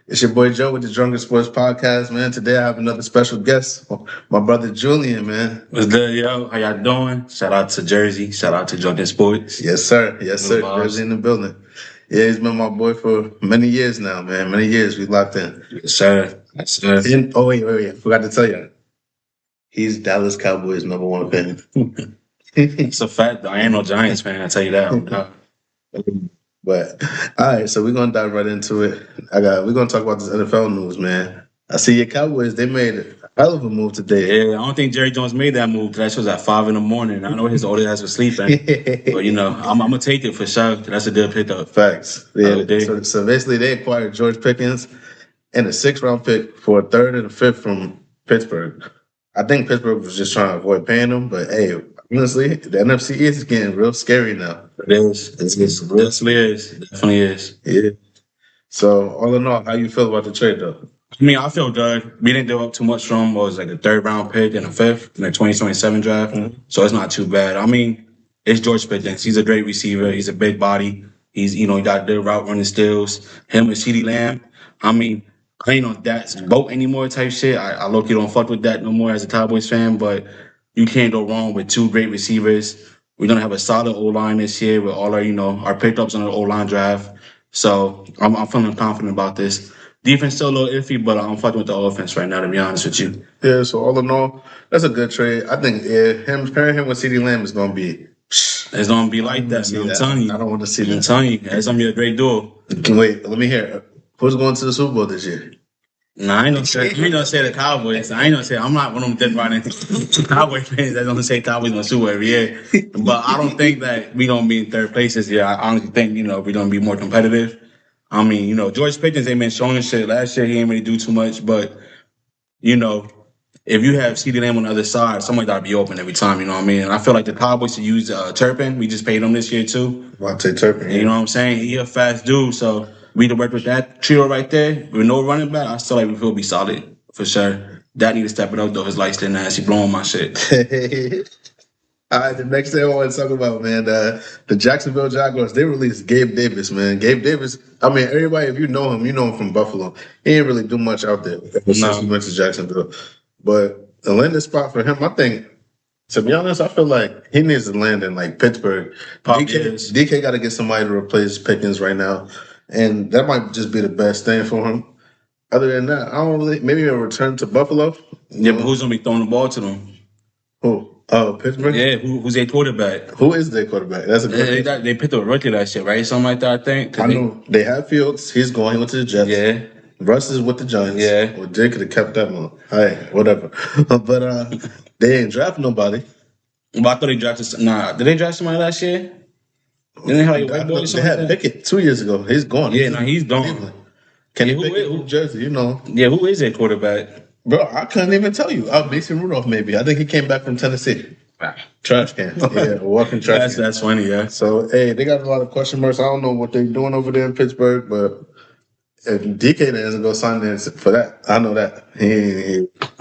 It's your boy Joe with the Drunk3nSportsPodcast, man. Today I have another special guest, my brother Julian, man. What's good, yo? How y'all doing? Shout out to Jersey. Shout out to Drunk3nSports. Yes, sir. Yes, sir. Jersey in the building. Yeah, he's been my boy for many years now, man. Many years we locked in. Yes, sir. Yes, sir. Wait. I forgot to tell you. He's Dallas Cowboys #1 fan. It's a fact, though. I ain't no Giants fan, I tell you that. But all right, so we're gonna dive right into it. We're gonna talk about this NFL news, man. I see your Cowboys, they made a hell of a move today. Yeah, I don't think Jerry Jones made that move. That shit was at 5 a.m. I know his older ass was sleeping. But I'm gonna take it for sure. That's a good pickup. Facts. Yeah. So basically they acquired George Pickens and a 6th-round pick for a 3rd and a 5th from Pittsburgh. I think Pittsburgh was just trying to avoid paying him, but hey, honestly, the NFC is getting real scary now. It is. It definitely is. Yeah. So, all in all, how you feel about the trade, though? I mean, I feel good. We didn't give up too much from him. It was like a 3rd-round pick and a 5th in the 2027 draft. Mm-hmm. So, it's not too bad. I mean, it's George Pickens. He's a great receiver. He's a big body. He got good route running skills. Him and CeeDee Lamb. I mean, I ain't on that boat anymore type shit. I low-key don't fuck with that no more as a Cowboys fan, but you can't go wrong with 2 great receivers. We're going to have a solid O-line this year with all our pickups on the O-line draft. So I'm feeling confident about this. Defense still a little iffy, but I'm fucking with the offense right now, to be honest with you. Yeah, so all in all, that's a good trade. I think pairing him with CeeDee Lamb is going to be... It's going to be like that. I'm telling you. I don't want to see that. I'm telling you. It's going to be a great duo. Wait, let me hear. Who's going to the Super Bowl this year? Nah, I ain't gonna say the Cowboys. I ain't gonna say I'm not one of them dead riding Cowboy fans that's gonna say Cowboys gonna Super every year. But I don't think that we gonna be in 3rd place this year. I honestly think, we're gonna be more competitive. I mean, George Pickens ain't been showing shit. Last year he ain't really do too much, but if you have CeeDee Lamb on the other side, somebody gotta be open every time, you know what I mean? And I feel like the Cowboys should use Turpin. We just paid him this year too. Turpin. You know what I'm saying? He a fast dude, so we to work with that trio right there with no running back. I still like we will be solid for sure. That need to step it up though. His light skin ass, he blowing my shit. All right, the next thing I want to talk about, man, the Jacksonville Jaguars, they released Gabe Davis, man. Gabe Davis, I mean, everybody, if you know him from Buffalo. He ain't really do much out there since he went to Jacksonville. But the landing spot for him, I think, to be honest, I feel like he needs to land in like Pittsburgh. DK got to get somebody to replace Pickens right now. And that might just be the best thing for him. Other than that, I don't really. Maybe a return to Buffalo. Yeah, but who's gonna be throwing the ball to them? Who? Oh, Pittsburgh. Yeah, who's their quarterback? Who is their quarterback? That's a good. They picked a rookie that shit, right? Something like that, I think. I know they have Fields. He's going. He went to the Jets. Yeah. Russ is with the Giants. Yeah. Well, Jay could have kept that one. Hey, whatever. But they ain't draft nobody. But I thought they drafted. Nah, did they draft somebody last year? Didn't they have a white boy or something? They had Pickett 2 years ago. He's gone. Yeah, he's gone. Kenny Pickett, Jersey, Yeah, who is their quarterback? Bro, I couldn't even tell you. Mason Rudolph, maybe. I think he came back from Tennessee. Trash can. Yeah, walking trash can. That's funny, yeah. So, hey, they got a lot of question marks. I don't know what they're doing over there in Pittsburgh, but if DK doesn't go sign in for that, I know that.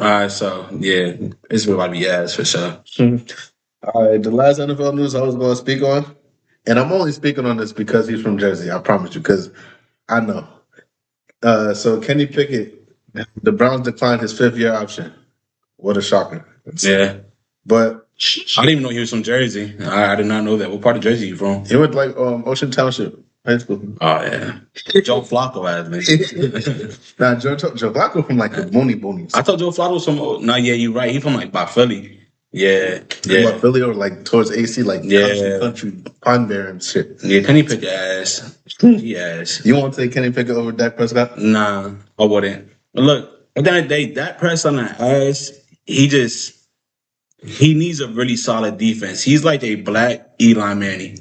All right, so, yeah, it's about to be ass for sure. All right, the last NFL news I was going to speak on, and I'm only speaking on this because he's from Jersey, I promise you, because I know. So Kenny Pickett, the Browns declined his 5th-year option. What a shocker. Yeah. But I didn't even know he was from Jersey. I did not know that. What part of Jersey you from? He went like Ocean Township High School. Oh, yeah. Joe Flacco has me. Nah, Joe Flacco from like the Boonies. I thought Joe Flacco was from, yeah, you're right. He from like by Philly. Yeah. By Philly or like towards AC, like country Pine Bear and shit. Yeah, Kenny Pickett ass. He ass. You want to take Kenny Pickett over Dak Prescott? Nah, I wouldn't. But look, at the end of the day, Dak Prescott on that ass, he needs a really solid defense. He's like a black Eli Manning,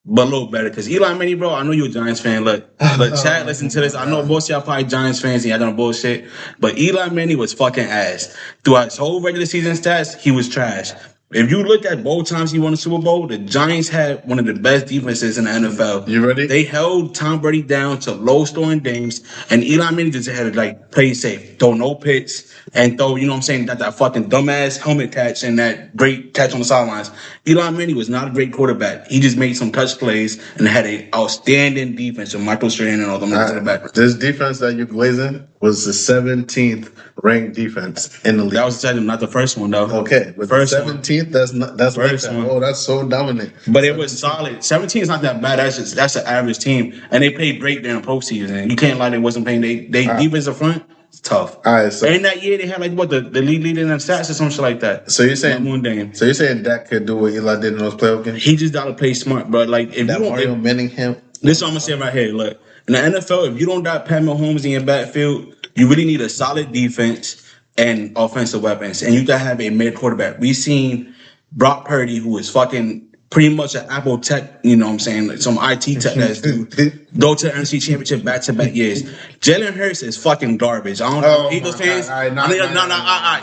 but a little better. Because Eli Manning, bro, I know you're a Giants fan. Look, chat, listen to this. I know most of y'all probably Giants fans and y'all done bullshit. But Eli Manning was fucking ass. Throughout his whole regular season stats, he was trash. If you look at both times he won the Super Bowl, the Giants had one of the best defenses in the NFL. You ready? They held Tom Brady down to low scoring games, and Eli Manning just had to like play safe, throw no picks, and throw, you know what I'm saying, that fucking dumbass helmet catch and that great catch on the sidelines. Eli Manning was not a great quarterback. He just made some touch plays and had an outstanding defense with Michael Strahan and all them niggas in the back. This defense that you're glazing was the 17th ranked defense in the league. That was not the first one though. Okay, but first 17th, that's first like one. Oh, that's so dominant. But it was solid. 17 is not that bad. That's an average team, and they played great during the postseason. You can't lie, they wasn't playing. They defensive front. It's tough. All right, so and that year they had like what the league leader in the stats or some shit like that. So you're saying one game. So you're saying Dak could do what Eli did in those playoff games? He just gotta play smart, bro. Like if that you don't, Mario Manningham. This is what I'm gonna say right here. Look, in the NFL, if you don't got Pat Mahomes in your backfield, you really need a solid defense and offensive weapons, and you gotta have a mid quarterback. We seen Brock Purdy, who is fucking pretty much an Apple tech, you know what I'm saying, like some IT tech that's go to the NFC Championship back-to-back years. Jalen Hurts is fucking garbage. I don't know Eagles fans.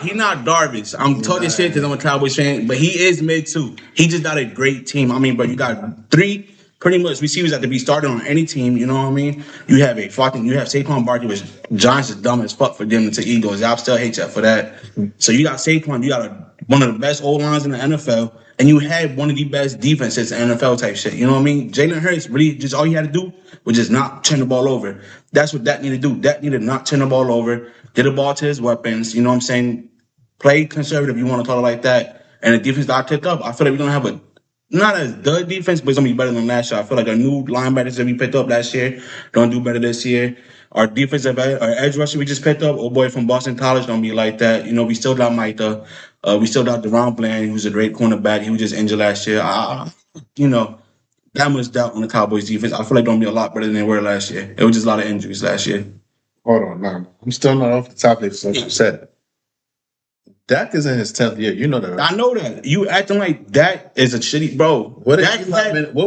He's not garbage. I'm talking shit because I'm a Cowboys fan, but he is mid too. He just got a great team. I mean, bro, you got three pretty much receivers that to be started on any team, you know what I mean? You have Saquon Barkley, which Giants is dumb as fuck for them to Eagles. I still hate you for that. So you got Saquon, you got one of the best O-lines in the NFL, and you had one of the best defenses in NFL type shit. You know what I mean? Jalen Hurts really just all he had to do was just not turn the ball over. That's what Dak needed to do. Dak needed to not turn the ball over, get the ball to his weapons, you know what I'm saying? Play conservative, you want to call it like that. And the defense got picked up. I feel like we're going to have not as good defense, but it's going to be better than last year. I feel like our new linebackers that we picked up last year don't do better this year. Our defensive, our edge rusher we just picked up, old boy from Boston College, don't be like that. You know, we still got Micah. We still got Deron Bland, who's a great cornerback. He was just injured last year. You know, that much doubt on the Cowboys defense. I feel like they're going to be a lot better than they were last year. It was just a lot of injuries last year. Hold on, no. I'm still not off the topic, so like you said. Dak is in his 10th year. You know that, right? I know that. You acting like Dak is a shitty bro. What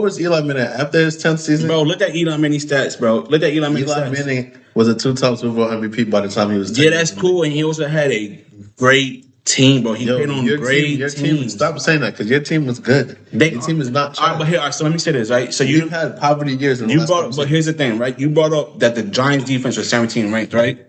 was Eli Manning after his 10th season? Bro, look at Eli Manning stats, bro. Look at Eli Manning stats. Eli Manning was a 2-time Super Bowl MVP by the time he was 10. Yeah, that's cool. And he also had a great team, bro. He played on great teams. Stop saying that because your team was good. Your team is not. All right, so let me say this, right? So you had poverty years. But here's the thing, right? You brought up that the Giants defense was 17 ranked, right?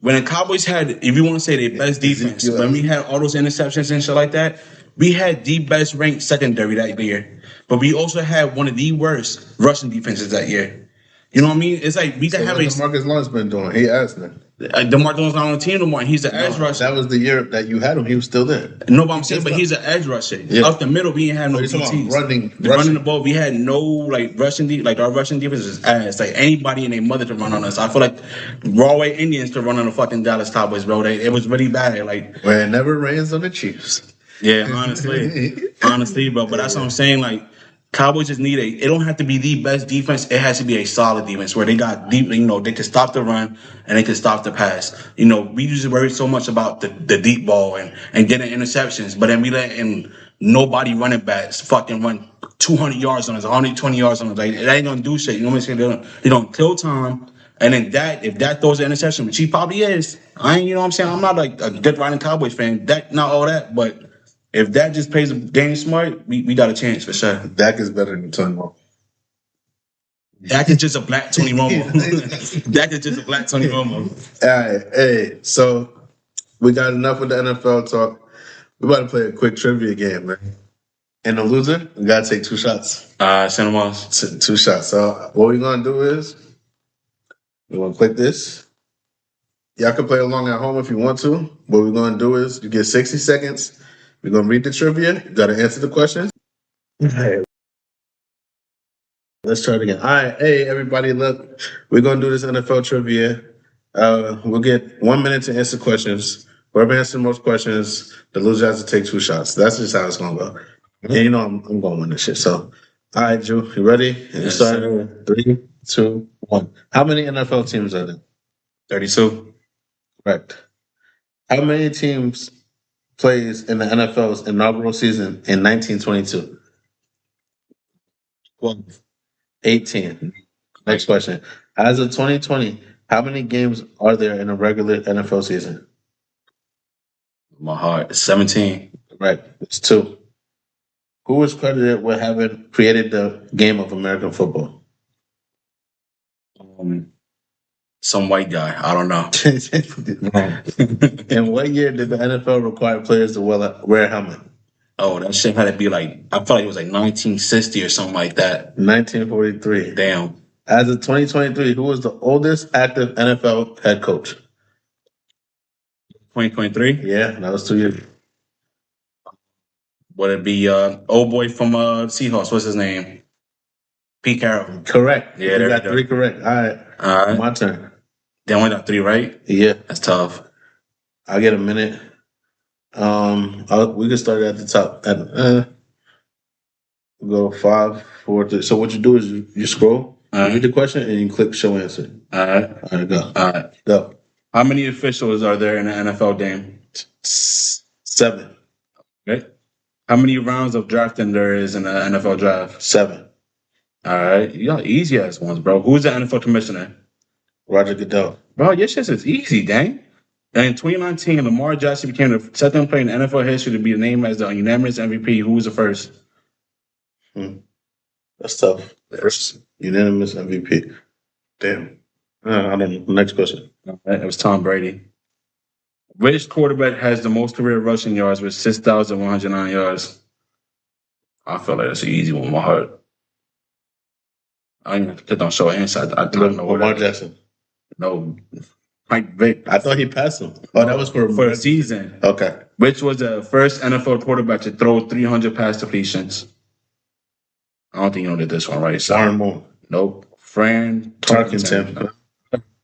When the Cowboys had, if you want to say their best defense, when we had all those interceptions and shit like that, we had the best ranked secondary that year. But we also had one of the worst rushing defenses that year. You know what I mean? It's like we can have DeMarcus Lawrence been doing. He asked me. DeMarcus Lawrence not on the team no more. He's the edge rusher. That was the year that you had him. He was still there. No, but I'm saying, but he's an edge rusher. Yeah. Up the middle, we didn't have no DTs. Running the ball, we had no like rushing. Like our rushing defense is ass. Like anybody and their mother to run on us. I feel like Railway Indians to run on the fucking Dallas Cowboys, bro. It was really bad. Like where it never rains on the Chiefs. Yeah, honestly, bro. But that's what I'm saying. Like Cowboys just need it don't have to be the best defense. It has to be a solid defense where they got deep, you know, they can stop the run and they can stop the pass. You know, we usually worry so much about the deep ball and getting interceptions, but then we letting nobody running backs fucking run 200 yards on us, 120 yards on us. Like, it ain't gonna do shit. You know what I'm saying? They don't kill time. And then if that throws an interception, which he probably is, you know what I'm saying? I'm not like a good riding Cowboys fan. That not all that, but if Dak just plays the game smart, we got a chance for sure. Dak is better than Tony Romo. Dak is just a black Tony Romo. Dak is just a black Tony Romo. All right, hey, so we got enough with the NFL talk. We about to play a quick trivia game, man. And the loser, we got to take 2 shots. Send them off. 2 shots. So what we're going to do is we're going to click this. Y'all can play along at home if you want to. What we're going to do is you get 60 seconds. We're going to read the trivia. You got to answer the questions. Hey. Let's try it again. All right. Hey, everybody, look. We're going to do this NFL trivia. We'll get 1 minute to answer questions. Whoever answers the most questions, the loser has to take 2 shots. That's just how it's going to go. And you know I'm going to win this shit. So, all right, Drew, you ready? Yes, start. 3, 2, 1. How many NFL teams are there? 32. Correct. How many teams plays in the NFL's inaugural season in 1922? 12. 18. Next question. As of 2020, how many games are there in a regular NFL season? My heart. 17. Right. It's 2. Who was credited with having created the game of American football? Some white guy. I don't know. In what year did the NFL require players to wear a helmet? Oh, that shit had to be like, I felt like it was like 1960 or something like that. 1943. Damn. As of 2023, who was the oldest active NFL head coach? 2023? Yeah, that was 2 years. Would it be old boy from Seahawks? What's his name? Pete Carroll. Correct. Yeah, you there got we go. 3 correct. All right. My turn. They only got 3, right? Yeah. That's tough. I'll get a minute. We can start at the top. Go 5, 4, 3. So what you do is you scroll, read the question, and you click show answer. All right. All right, go. All right. Go. How many officials are there in the NFL game? 7. Okay. How many rounds of drafting there is in the NFL draft? 7. All right. You got easy ass ones, bro. Who's the NFL commissioner? Roger Goodell. Bro, your shit is easy, dang. And in 2019, Lamar Jackson became the second player in NFL history to be named as the unanimous MVP. Who was the first? That's tough. First unanimous MVP. Damn. I don't know. Next question. It was Tom Brady. Which quarterback has the most career rushing yards with 6,109 yards? I feel like that's an easy one in my heart. I ain't have to click on show answer. I don't know. Lamar Jackson. No. Mike Vick. I thought he passed him. Oh, that was for a season. Okay. Which was the first NFL quarterback to throw 300 pass completions? I don't think you know this one, right? Warren Moon. Nope. Fran Tarkenton.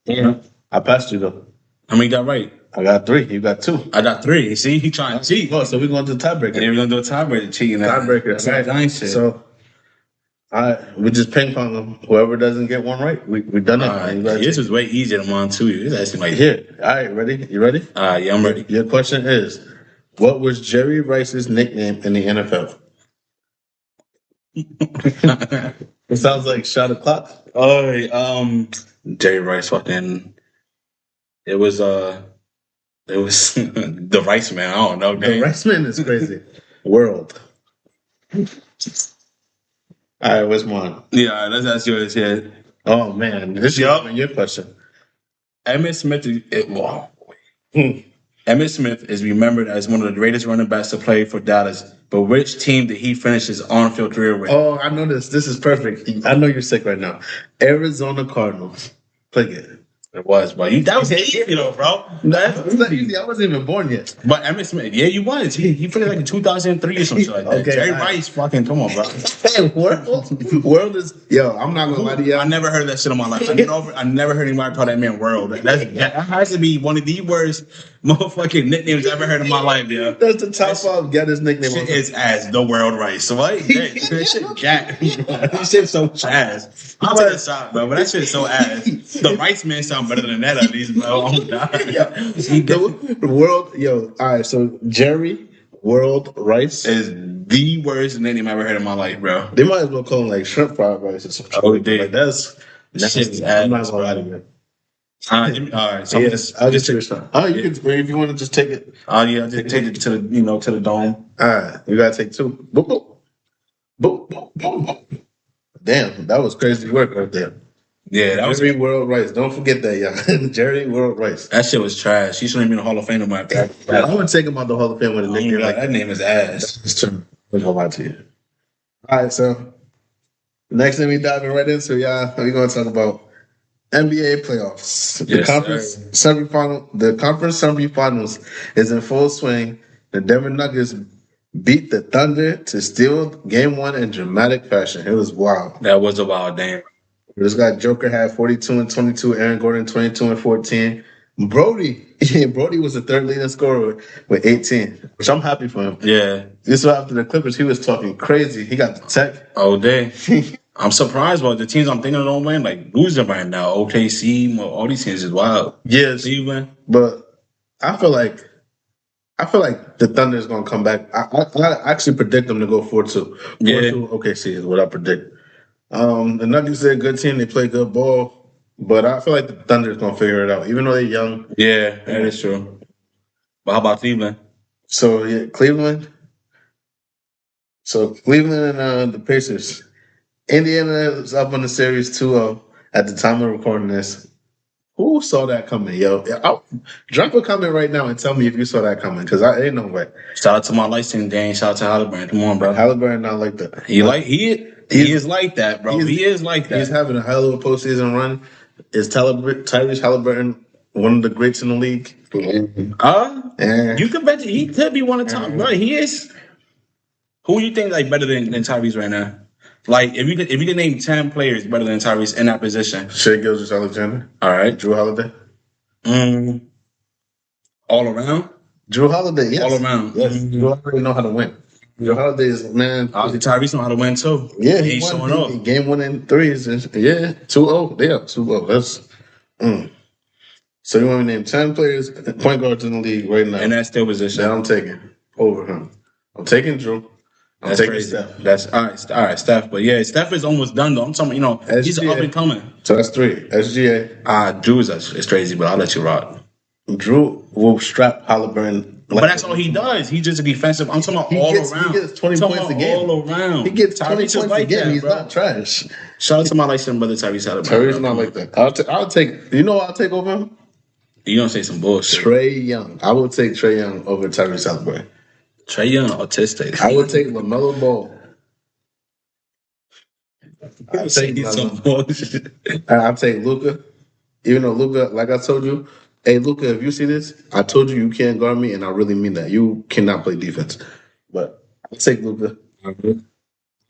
Yeah. I passed you though. How many you got right? I got 3. You got 2. I got 3. See, he trying to cheat. Oh, so we're going to the tiebreaker. And we're going to do a tiebreaker cheating. Tiebreaker. That's right. Giant shit. So, we just ping pong them. Whoever doesn't get one right, we done it. This was way easier than mine too. This asking like here. All right, ready? You ready? Yeah, I'm ready. Your question is, what was Jerry Rice's nickname in the NFL? It sounds like shot o'clock. Oh, Jerry Rice fucking. It was the Rice Man. I don't know. The Rice Man is crazy. World. All right, what's mine? Yeah, let's ask yours here. Oh man, this is your question. Emmitt Smith. Emmitt Smith is remembered as one of the greatest running backs to play for Dallas. But which team did he finish his on-field career with? Oh, I know this. This is perfect. I know you're sick right now. Arizona Cardinals. Click it. It was, but that was easy though, bro. That's not easy. I wasn't even born yet. But Emmitt Smith, yeah, you was. He finished like in 2003 or something like that. Okay, Jerry Rice, fucking come on, bro. Hey, world is I'm not gonna lie to you. I never heard that shit in my life. I never heard anybody call that man world. That has to be one of the worst motherfucking nicknames I've ever heard in my life, yeah. That's the top 5 getters nickname. Shit is ass, the world Rice. So what? That shit jack. That shit's so ass. I'll take a shot, bro. But that shit's so ass. The Rice Man sound better than that at least, bro. Oh god. The world, all right, so Jerry World Rice is the worst nickname I've ever heard in my life, bro. They might as well call him like shrimp fried rice or something. Oh, dude. Like that's shit is I'm not ass, gonna lie to you. All right, so I'll just take it. Oh, you can if you want to just take it. Oh yeah, just take it to the to the dome. All right, you gotta take 2. Boop boop. Boop boop boop boop. Damn, that was crazy work right there. Yeah, that was Jerry World Rice. Don't forget that, y'all. Jerry World Rice. That shit was trash. He shouldn't have been in the Hall of Fame no matter. I would take him out the Hall of Fame with a nickname like that. Name is ass. That's true. I'm gonna lie to you. All right, so next thing we diving right into, y'all, we're gonna talk about NBA playoffs. The conference semifinal. The conference semifinals is in full swing. The Denver Nuggets beat the Thunder to steal Game 1 in dramatic fashion. It was wild. That was a wild game. This guy Joker had 42 and 22. Aaron Gordon 22 and 14. Brody was the 3rd leading scorer with 18, which I'm happy for him. Yeah. This was after the Clippers. He was talking crazy. He got the tech. Oh, day. I'm surprised about the teams I'm thinking of don't win. Like losing right now. OKC, all these teams is wild. Yes. Cleveland. But I feel like the Thunder is going to come back. I actually predict them to go 4-2. 4-2 OKC is what I predict. The Nuggets are a good team. They play good ball. But I feel like the Thunder is going to figure it out, even though they're young. Yeah, that is true. But how about Cleveland? So, yeah, Cleveland, So Cleveland and the Pacers. Indiana is up on the series 2-0 at the time of recording this. Who saw that coming, yo? Drop a comment right now and tell me if you saw that coming, because I ain't no way. Shout out to my licensing Dane. Shout out to Halliburton. Come on, bro. Halliburton not like that. He is like that, bro. He is like that. He's having a hell of a postseason run. Is Tyrese Halliburton one of the greats in the league? You could bet he could be one of the top, bro. He is. Who you think like better than Tyrese right now? Like if you could name 10 players better than Tyrese in that position. Shai Gilgeous-Alexander. All right. Drew Holiday. All around. Drew Holiday. Yes. All around. Yes. Drew Holiday know how to win. Drew Holiday is man. Tyrese know how to win too. Yeah, he's showing up. He game winning threes. Yeah, 2-0. They up 2-0. That's. So you want me to name 10 players, point guards in the league right now? In that still position. That I'm taking over him. I'm taking Drew. That's crazy. Steph. That's all right, Steph. But yeah, Steph is almost done though. I'm talking, he's up and coming. So that's 3. SGA. Drew is crazy, but I'll let you rock. Drew will strap Halliburton. But that's all he does. He's just a defensive. I'm talking about all around. He gets 20 points a game. All around. He gets 20 points a game. He's not trash. Shout out to my license brother Tyrese Halliburton. Tyrese not like that. I'll take. You know what I'll take over him? You don't say some bullshit. Trae Young. I would take Trae Young over Tyrese Halliburton. Trae Young, autistic. I would take LaMelo Ball. I'll take some bullshit. I'll take Luka. Even though Luka, like I told you, hey Luka, if you see this, I told you can't guard me, and I really mean that. You cannot play defense. But I'll take Luka. You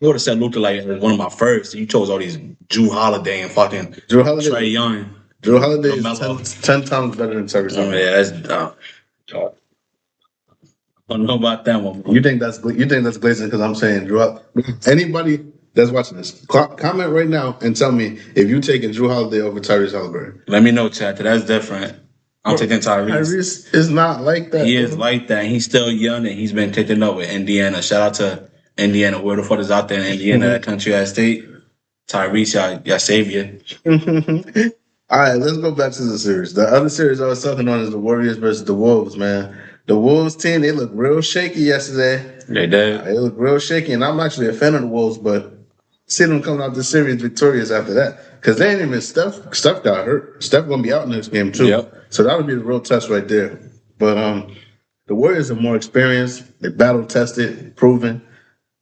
would have said Luka like one of my first. You chose all these Drew Holiday and fucking Trae Young. Drew Holiday is 10 times better than Tyrese. Yeah, that's dumb. I don't know about that one. You think that's glazing because I'm saying Drew. Anybody that's watching this, comment right now and tell me if you taking Drew Holiday over Tyrese Halliburton. Let me know, chat. That's different. I'm taking Tyrese. Tyrese is not like that. He is like that. He's still young and he's been taken up with Indiana. Shout out to Indiana. Where the fuck is out there in Indiana, that country ass state? Tyrese, y'all savior. All right, let's go back to the series. The other series I was talking on is the Warriors versus the Wolves, man. The Wolves team, they looked real shaky yesterday. They did. They looked real shaky, and I'm actually a fan of the Wolves, but see them coming out the series victorious after that. Because they ain't even Steph got hurt. Steph gonna be out next game too. Yep. So that would be the real test right there. But the Warriors are more experienced. They battle tested, proven.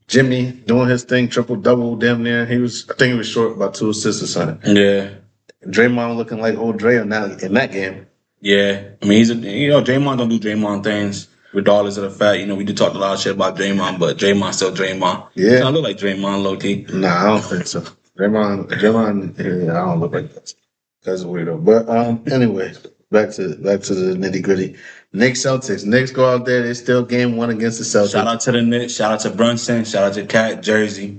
Jimmy doing his thing, triple double, damn near. I think he was short by 2 assists or something. Yeah. Draymond looking like old Dre in that game. Yeah, I mean Draymond don't do Draymond things, regardless of the fact we did talk a lot of shit about Draymond, but Draymond still Draymond. Yeah, I look like Draymond low key. Nah, I don't think so. Draymond, I don't look like that. That's weirdo. But anyway, back to the nitty gritty. Knicks Celtics. Knicks go out there. They still game 1 against the Celtics. Shout out to the Knicks. Shout out to Brunson. Shout out to Cat Jersey.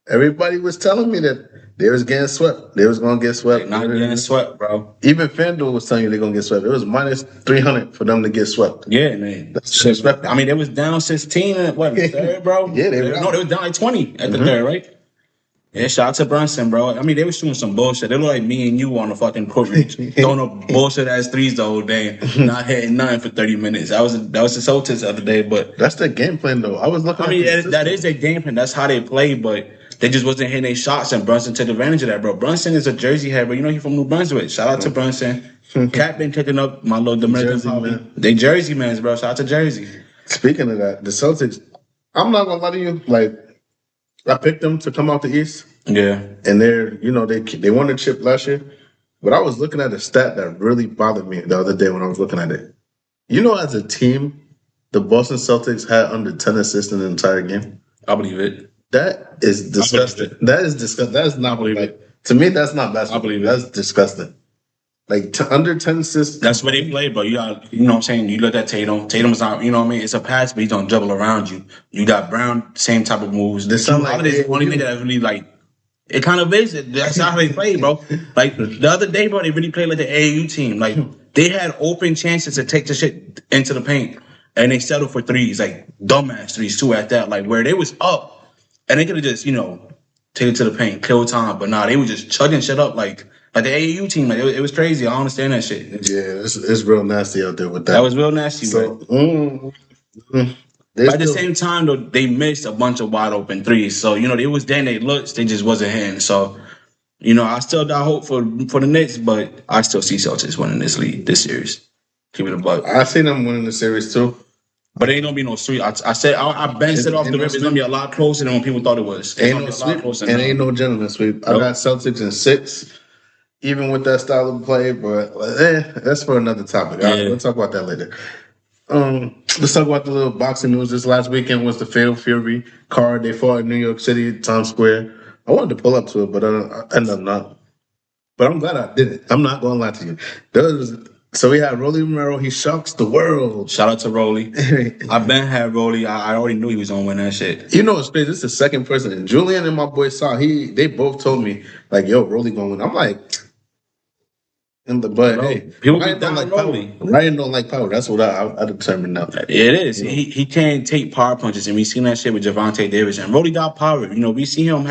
Everybody was telling me that they was getting swept. They was gonna get swept. They're not getting swept, bro. Even FanDuel was telling you they're gonna get swept. It was minus 300 for them to get swept. Yeah, man. That's disrespectful. I mean, they was down 16 in the third, bro. Yeah, they were down like 20 at the third, right? Yeah, shout out to Brunson, bro. I mean, they was shooting some bullshit. They look like me and you on the fucking court, throwing up bullshit ass threes the whole day, not hitting none for 30 minutes. That was the Celtics the other day, but that's their game plan, though. I was looking. I mean, that is their game plan. That's how they play, but they just wasn't hitting their shots, and Brunson took advantage of that, bro. Brunson is a Jersey head, bro. He's from New Brunswick. Shout out to Brunson. Cat been taking up my little Dominican hobby. They Jersey mans, bro. Shout out to Jersey. Speaking of that, the Celtics, I'm not gonna lie to you. Like, I picked them to come out the East. Yeah. And they won the chip last year. But I was looking at a stat that really bothered me the other day when I was looking at it. As a team, the Boston Celtics had under 10 assists in the entire game. I believe it. That is disgusting. That is disgusting. That is not to me, that's not basketball. I believe it. That's disgusting. Like under 10 assists. That's where they play, but you got, what I'm saying? You look at Tatum. Tatum's not, it's a pass, but he's gonna dribble around you. You got Brown, same type of moves. This sound like the only thing that really it kind of is. That's how they play, bro. Like the other day, bro, they really played like the AAU team. Like they had open chances to take the shit into the paint, and they settled for threes, like dumbass threes too. At that, like where they was up, and they could have just take it to the paint, kill time. But nah, they were just chugging shit up like the AAU team. Like it was crazy. I don't understand that shit. Yeah, it's real nasty out there with that. That was real nasty, so, bro. But at the same time, though, they missed a bunch of wide open threes. So, they was there and they looked, they just wasn't hitting. So, I still got hope for the Knicks, but I still see Celtics winning this series. Keep it a buck. I see them winning the series too. But it ain't gonna be no sweep. I said I've been said off the rip. It's gonna be a lot closer than when people thought it was. Ain't no sweep, and ain't no gentleman sweep. Nope. I got Celtics in 6, even with that style of play. But that's for another topic. Yeah. We'll talk about that later. Let's talk about the little boxing news. This last weekend was the Fatal Fury card. They fought in New York City, Times Square. I wanted to pull up to it, but I ended up not. But I'm glad I did it. I'm not going to lie to you. So we had Rolly Romero. He shocks the world. Shout out to Rolly. I've been had Rolly. I already knew he was gonna win that shit. You know what's crazy? This is the second person. And Julian and my boy Saw. They both told me like, "Yo, Rolly gonna win." I'm like, but hey, people Ryan don't like Rolly. Power. Ryan don't like power. That's what I determined now. It is. He can't take power punches, and we seen that shit with Javante Davis. And Rolly got power. We see him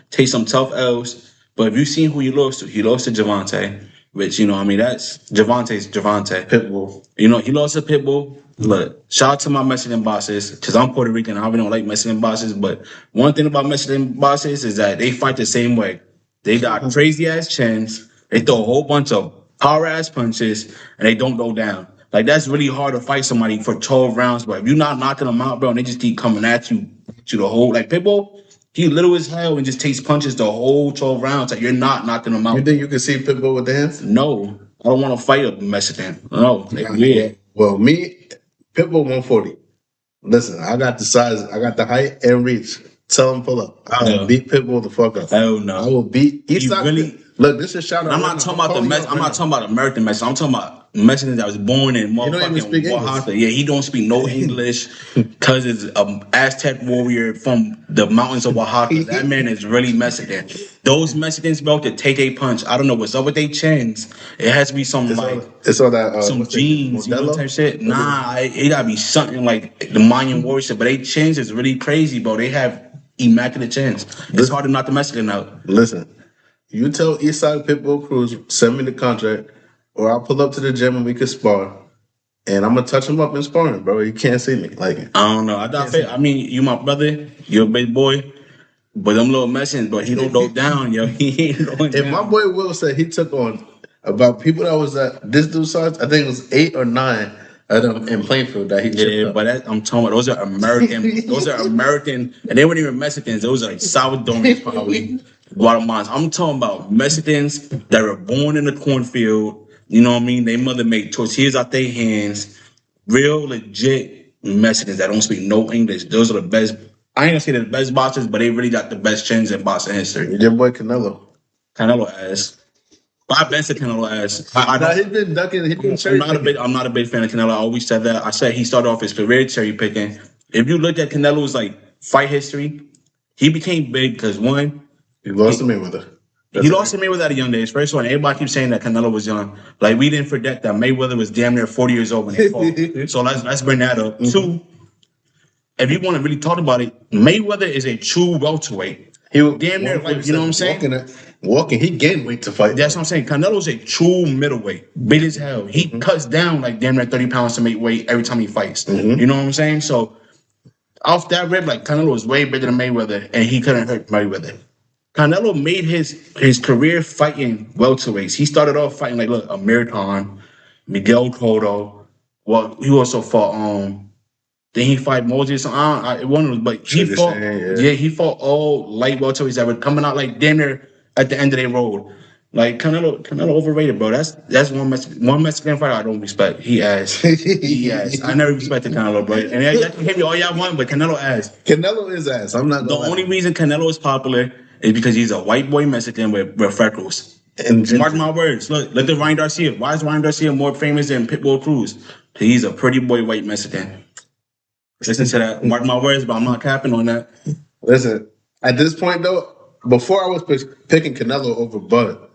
take some tough L's. But if you seen who he lost to Javante. Which, that's Javante's Javante. Pitbull. He lost to Pitbull. Look, shout out to my Mexican bosses, because I'm Puerto Rican. I really don't like Mexican bosses. But one thing about Mexican bosses is that they fight the same way. They got crazy-ass chins. They throw a whole bunch of power-ass punches, and they don't go down. Like, that's really hard to fight somebody for 12 rounds. But if you're not knocking them out, bro, and they just keep coming at you the whole... Like, Pitbull... He little as hell and just takes punches the whole 12 rounds. Like, you're not knocking him out. You think you can see Pitbull with the hands? No. I don't want to fight a Mexican. No. Well, me, Pitbull 140. Listen, I got the size, I got the height and reach. Tell him pull up. I will beat Pitbull the fuck up. Hell no. I will beat Really? Look, this is shout out. I'm not talking about I'm not talking about American Mexicans. I'm talking about Mexicans that was born in motherfucking Oaxaca. Yeah, he don't speak no English because it's an Aztec warrior from the mountains of Oaxaca. That man is really Mexican. Those Mexicans, bro, to take a punch. I don't know what's up with their chins. It has to be something it's all that some genes, type shit. Nah, it gotta be something like the Mayan warrior shit. But they chins is really crazy, bro. They have immaculate chins. It's hard to knock the Mexican out. Listen. You tell Eastside Pitbull Cruz, send me the contract, or I'll pull up to the gym and we can spar. And I'm going to touch him up in sparring, bro. You can't see me. Like, I don't know. I mean, you my brother. You're a big boy. But them little Mexicans, but he don't go down, yo. He ain't going down. And my boy Will said he took on about people that was at this dude's size, I think it was 8 or 9 of them in Plainfield that he tripped up. But I'm talking about, those are American. And they weren't even Mexicans. Those are like Salvadorians, probably. Guatemalans. I'm talking about Mexicans that were born in the cornfield. You know what I mean? Their mother made tortillas out their hands. Real legit Mexicans that don't speak no English. Those are the best. I ain't gonna say they're the best boxers, but they really got the best chins in boxing history. Your boy Canelo. Canelo ass. I've been to Canelo ass. He's been ducking. I'm not a big fan of Canelo. I always said that. I said he started off his career cherry picking. If you look at Canelo's fight history, he became big because one. He lost to Mayweather. He lost to Mayweather at a young age. First one, everybody keeps saying that Canelo was young. Like, we didn't forget that Mayweather was damn near 40 years old when he fought. So let's bring that up. Mm-hmm. 2, if you want to really talk about it, Mayweather is a true welterweight. He was damn near, you know what I'm saying? Walking, he gained weight to fight. That's what I'm saying. Canelo's a true middleweight. Big as hell. He cuts down damn near 30 pounds to make weight every time he fights. Mm-hmm. You know what I'm saying? So, off that rip, Canelo was way bigger than Mayweather, and he couldn't hurt Mayweather. Canelo made his career fighting welterweights. He started off fighting Amir Khan, Miguel Cotto. Well, he also fought then he fought Moses. He fought all light welterweights that were coming out damn near at the end of their road. Canelo overrated, bro. That's one Mexican fighter I don't respect. He ass. He ass. I never respected Canelo, bro. And y'all can hit me all y'all want, but Canelo ass. Canelo is ass. I'm not. The only reason Canelo is popular is because he's a white boy Mexican with freckles. And mark my words. Look at Ryan Garcia. Why is Ryan Garcia more famous than Pitbull Cruz? Because he's a pretty boy white Mexican. Listen to that. Mark my words, but I'm not capping on that. Listen, at this point though, before I was picking Canelo over Bud,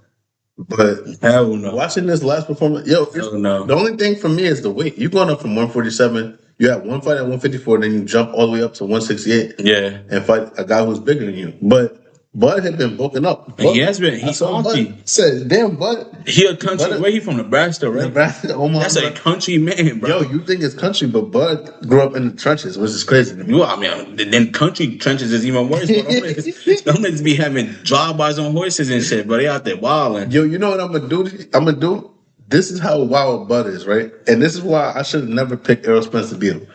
but hell no. Watching this last performance, no. The only thing for me is the weight. You're going up from 147. You have one fight at 154, then you jump all the way up to 168. Yeah, and fight a guy who's bigger than you. But Bud had been booking up. Bud, he has been. He's salty. Said, damn, Bud. He a country. Where he from? Nebraska, right? Nebraska. That's a country man, bro. Yo, you think it's country, but Bud grew up in the trenches, which is crazy to me. Well, I mean, then country trenches is even worse. But them niggas be having drive-bys on horses and shit, but they out there wilding. Yo, you know what I'm gonna do? This is how wild Bud is, right? And this is why I should have never picked Errol Spence to beat him.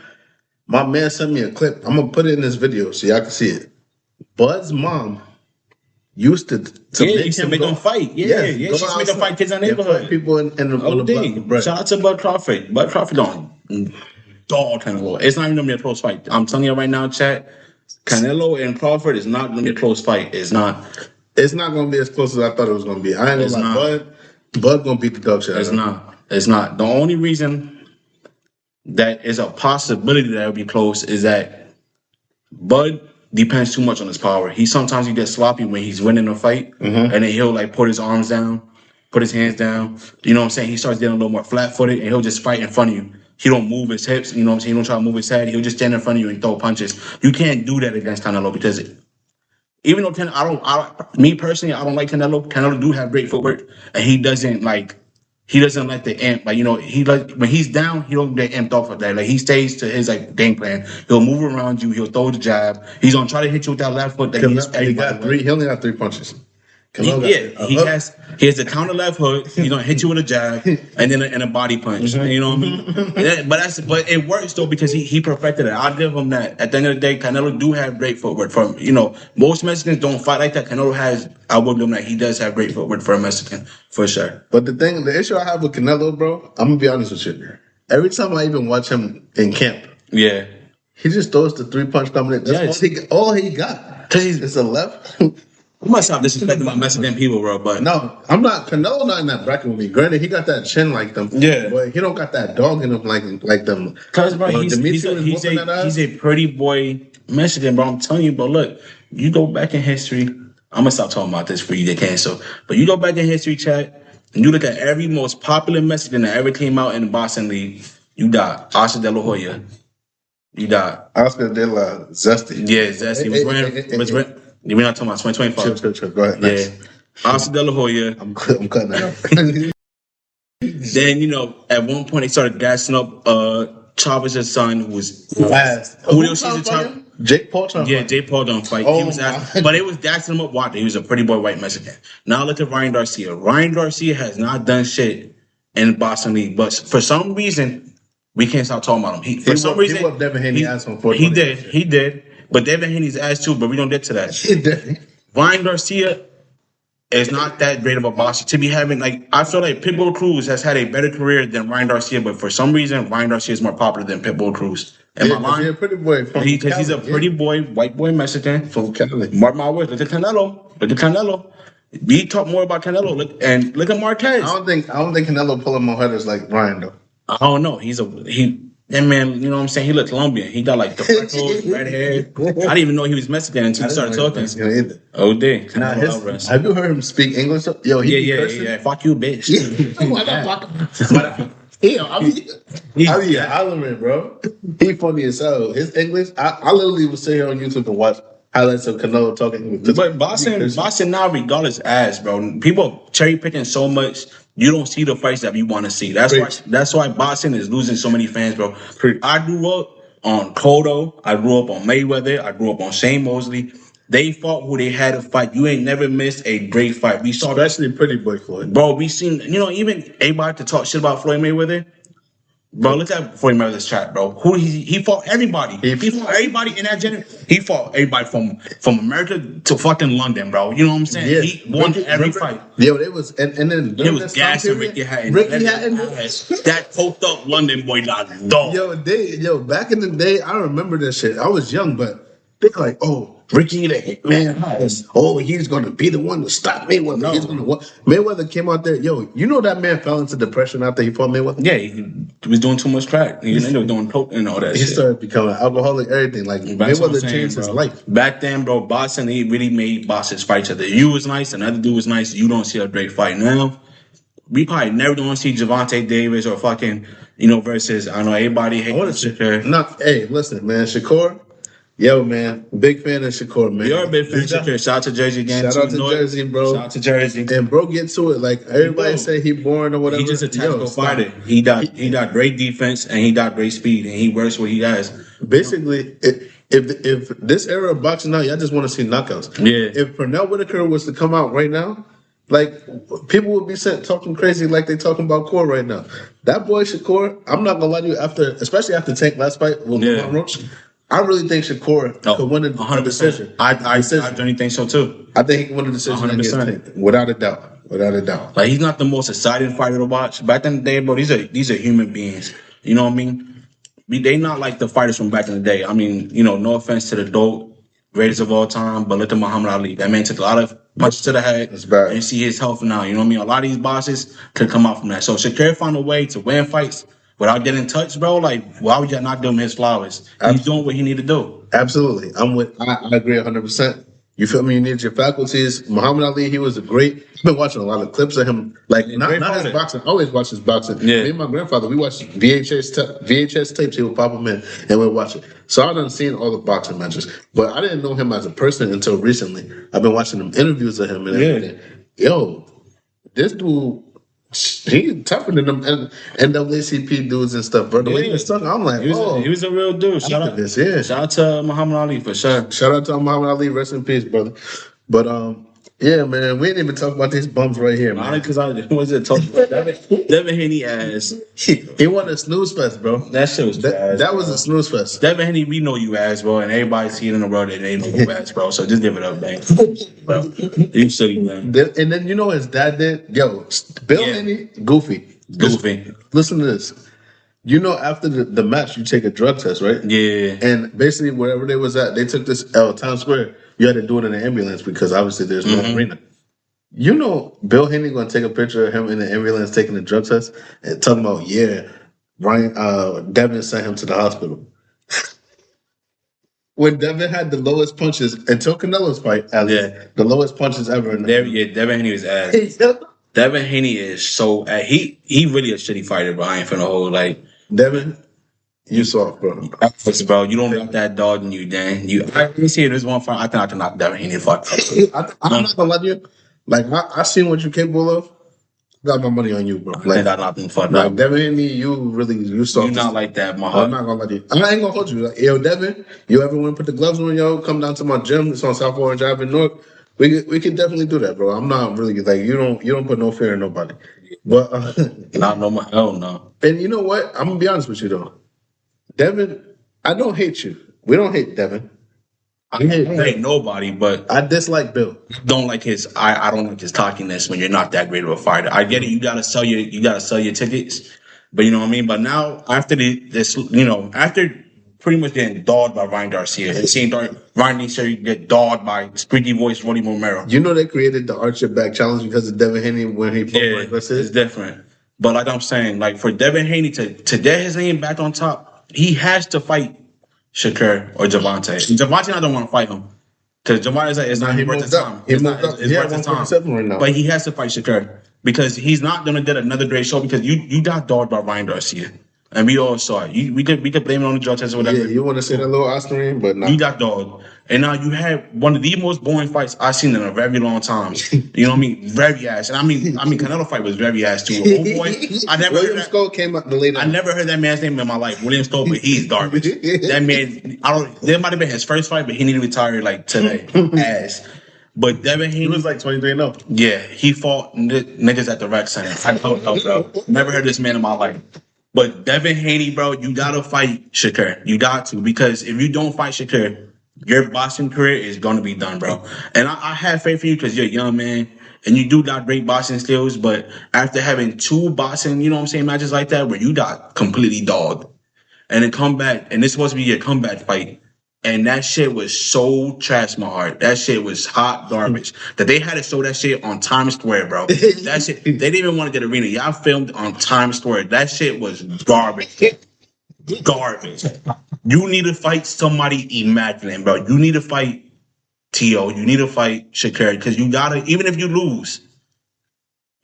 My man sent me a clip. I'm gonna put it in this video so y'all can see it. Bud's mom used to make him fight. Yeah, she used to make him fight kids in the neighborhood. People in the block. Shout out to Bud Crawford. Bud Crawford don't dog Canelo. It's not even gonna be a close fight. I'm telling you right now, chat. Canelo and Crawford is not gonna be a close fight. It's not. It's not gonna be as close as I thought it was gonna be. I ain't gonna lie. Bud gonna beat the dog shit. It's not. It's not. The only reason that is a possibility that it'll be close is that Bud depends too much on his power. Sometimes he gets sloppy when he's winning a fight, and then he'll like put his arms down, put his hands down. You know what I'm saying? He starts getting a little more flat-footed, and he'll just fight in front of you. He don't move his hips. You know what I'm saying? He don't try to move his head. He'll just stand in front of you and throw punches. You can't do that against Canelo because even though me personally, I don't like Canelo. Canelo do have great footwork, and he doesn't like the amp. Like, you know, when he's down, he don't get amped off of that. Like, he stays to his like game plan. He'll move around you. He'll throw the jab. He's gonna try to hit you with that left foot. That he only got 3 punches. He has the counter left hook. He's gonna hit you with a jab and then a body punch. You know what I mean? But it works though because he perfected it. I'll give him that. At the end of the day, Canelo do have great footwork. From most Mexicans don't fight like that. Canelo has. I will give him that. He does have great footwork for a Mexican for sure. But the issue I have with Canelo, bro, I'm gonna be honest with you. Every time I even watch him in camp, he just throws the 3-punch combination. That's all he got. Cause it's a left. I must stop disrespecting my Mexican people, bro. But no, I'm not. Canelo not in that bracket with me. Granted, he got that chin like them. Yeah, but he don't got that dog in him like them. Cause bro, he's a pretty boy Mexican, bro. I'm telling you, bro. Look, you go back in history. I'm gonna stop talking about this for you to cancel. But you go back in history, chat, and you look at every most popular Mexican that ever came out in the boxing league. You got Oscar De La Hoya. You got Oscar De La Zesty. Yeah, Zesty was we're not talking about 2025. Chill. Go ahead. Yeah. Nice. Oscar De La Hoya. I'm cutting it out. Then, at one point, they started gassing up Chavez's son, who was fast. Julio Cesar Chavez. Jake Paul. Jake Paul don't fight. He was but it was gassing him up. Watch, he was a pretty boy white Mexican. Now look at Ryan Garcia. Ryan Garcia has not done shit in the boxing league, but for some reason, we can't stop talking about him. He whooped Devin Haney's ass on 420. He did. But Devin Haney's ass too, but we don't get to that. Ryan Garcia is not that great of a boxer to be having. Like, I feel like Pitbull Cruz has had a better career than Ryan Garcia, but for some reason, Ryan Garcia is more popular than Pitbull Cruz. Am I lying? He's a pretty boy. Because he's a pretty boy, white boy Mexican from Cali. Mark my words. Look at Canelo. We talk more about Canelo. Look at Marquez. I don't think Canelo pulling more headers like Ryan though. I don't know. That man, you know what I'm saying? He looked Colombian. He got like the freckles, red hair. I didn't even know he was Mexican until he started talking. Oh, damn. Have you heard him speak English? Yo, yeah. Fuck you, bitch. He's hollering, bro. He funny as hell. His English, I literally would sit here on YouTube and watch highlights of Canelo talking. But boxing now, regardless, ass, bro. People cherry picking so much. You don't see the fights that you want to see. That's why boxing is losing so many fans, bro. I grew up on Cotto. I grew up on Mayweather. I grew up on Shane Mosley. They fought who they had to fight. You ain't never missed a great fight. We saw, especially Pretty Boy Floyd. Bro, we seen, even everybody to talk shit about Floyd Mayweather. Bro, look at Floyd Mayweather's chat, bro. He fought everybody. He fought everybody in that generation. He fought everybody from America to fucking London, bro. You know what I'm saying? Yeah. He won every fight. Yo, it was, and then it was gassing Ricky Hatton. That poked up London boy like dog. Yo, back in the day, I remember this shit. I was young, but they like, oh, Ricky the Hitman. Oh, he's gonna be the one to stop Mayweather. No. He's gonna Mayweather came out there. Yo, you know that man fell into depression after he fought Mayweather? Yeah, he was doing too much crack. He ended up doing coke and all that. He started becoming alcoholic, everything. Like Mayweather changed his life. Back then, bro, boxing, he really made boxers fight each other. You was nice, another dude was nice. You don't see a great fight now. We probably never gonna see Gervonta Davis or fucking, versus, I don't know, everybody hating Shakur. Hey, listen, man, Shakur. Yo, man, big fan of Shakur, man. You're a big fan of Shakur. Shout out to Jersey again. Shout out to Jersey, bro. Shout out to Jersey. And bro, get to it. Like everybody say he boring or whatever. He's just a tactical fighter. He got great defense and he got great speed and he works what he has. Basically, if this era of boxing now, y'all just want to see knockouts. Yeah. If Pernell Whitaker was to come out right now, like people would be talking crazy like they talking about Core right now. That boy Shakur, I'm not gonna lie to you. Especially after Tank last fight with Lamont Roach, I really think Shakur could win a 100% decision. I don't think so too. I think he can win a decision 100%, without a doubt. Without a doubt. Like he's not the most exciting fighter to watch. Back in the day, bro, these are human beings. You know what I mean? They not like the fighters from back in the day. I mean, no offense to the dope greatest of all time, but look at Muhammad Ali. That man took a lot of punches to the head. That's bad. And see his health now. You know what I mean? A lot of these bosses could come out from that. So Shakur found a way to win fights without getting touched, bro. Like, why would y'all not give him his flowers? He's doing what he need to do. Absolutely. I agree 100%. You feel me? You need your faculties. Muhammad Ali, he was a great. I've been watching a lot of clips of him. Like, not his boxing. I always watch his boxing. Yeah. Me and my grandfather, we watched VHS tapes. He would pop them in and we'd watch it. So I done seen all the boxing matches. But I didn't know him as a person until recently. I've been watching them interviews of him and everything. Yo, this dude, he's tougher than them NAACP dudes and stuff, bro. The way he was talking, I'm like, he was a real dude. Shout out to Muhammad Ali for sure. Shout out to Muhammad Ali. Rest in peace, brother. But yeah, man, we didn't even talk about these bums right here, man. Because I wasn't talking about Devin Haney ass. He won a snooze fest, bro. That shit was trash. That was a snooze fest. Devin Haney, we know you ass, bro, and everybody see it in the world that they know you ass, bro. So just give it up, man. Bro, you silly, man. And then you know what his dad did? Yo, Bill Haney, goofy. Listen to this. You know, after the match, you take a drug test, right? Yeah. And basically, wherever they was at, they took this Town Square. You had to do it in an ambulance because obviously there's no arena. You know, Bill Haney going to take a picture of him in the ambulance taking the drug test and talking about, Devin sent him to the hospital. When Devin had the lowest punches until Canelo's fight, the lowest punches ever. Devin Haney was ass. Devin Haney is so he really a shitty fighter, but I ain't finna hold like Devin. You soft, bro. Bro, you don't got that dog in you, Dan. I see this one fight. I think I can knock Devin Haney fuck. I'm not gonna lie to you. Like I seen what you're capable of. Got my money on you, bro. Like I not fuck. Like Devin Haney, you soft. You not like that, my heart. I'm not gonna lie to you. I ain't gonna hold you. Like, yo, Devin, you ever want to put the gloves on, yo? Come down to my gym. It's on South Orange Drive in Newark. We could definitely do that, bro. I'm not really like you don't put no fear in nobody. But not no more. Oh no. And you know what? I'm gonna be honest with you though. Devin, I don't hate you. We don't hate Devin. I hate nobody, but I dislike Bill. Don't like his. I don't like his cockiness when you're not that great of a fighter. I get it. You gotta sell your tickets, but you know what I mean. But now after after pretty much getting dogged by Ryan Garcia and seeing Ryan Garcia get dogged by squeaky voice Roddy Romero. You know they created the Archer back challenge because of Devin Haney when he put Ryan Garcia. It's different. But like I'm saying, like for Devin Haney to get his name back on top, he has to fight Shakur or Javante. Javante, I don't want to fight him because Javante is not worth the time. It's worth the time. Right now. But he has to fight Shakur because he's not gonna get another great show because you got dogged by Ryan Garcia. And we all saw it. We could blame it on the drug test or whatever. Yeah, you want to say that little Oscar, but no. You got dogged. And now you had one of the most boring fights I've seen in a very long time. You know what I mean? Very ass. And I mean, Canelo fight was very ass too. Oh boy, William Scope came out the later. I never heard that man's name in my life. William Scope, but he's garbage. That man, there might have been his first fight, but he needed to retire like today. Ass. But Devin Haney, he was like 23-0. Yeah, he fought niggas at the rec center. I don't know, bro. Never heard this man in my life. But Devin Haney, bro, you gotta fight Shakur. You got to, because if you don't fight Shakur, your boxing career is gonna be done, bro. And I have faith in you because you're a young man and you do got great boxing skills. But after having two boxing, matches like that where you got completely dogged, and then come back, and this supposed to be your comeback fight. And that shit was so trash, my heart. That shit was hot garbage. That they had to show that shit on Times Square, bro. That shit, they didn't even want to get arena. Y'all filmed on Times Square. That shit was garbage. Garbage. You need to fight somebody immaculate, bro. You need to fight T.O. You need to fight Shakur. Because you gotta, even if you lose,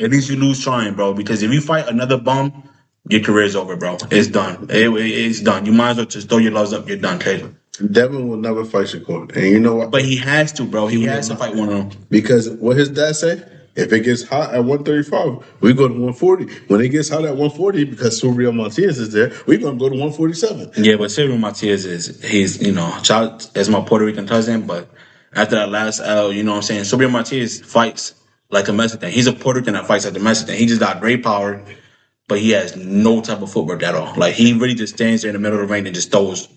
at least you lose trying, bro. Because if you fight another bum, your career's over, bro. It's done. It's done. You might as well just throw your gloves up. You're done, Caleb. Devin will never fight Shakur. And you know what? But he has to, bro. He has to fight one of them. Because what his dad say? If it gets hot at 135, we go to 140. When it gets hot at 140, because Surreal Martinez is there, we're gonna go to 147. Yeah, but Cyril Matias he's child as my Puerto Rican cousin, but after that last L, you know what I'm saying? Cyril Matias fights like a Mexican. He's a Puerto Rican that fights like a Mexican. He just got great power, but he has no type of footwork at all. Like he really just stands there in the middle of the ring and just throws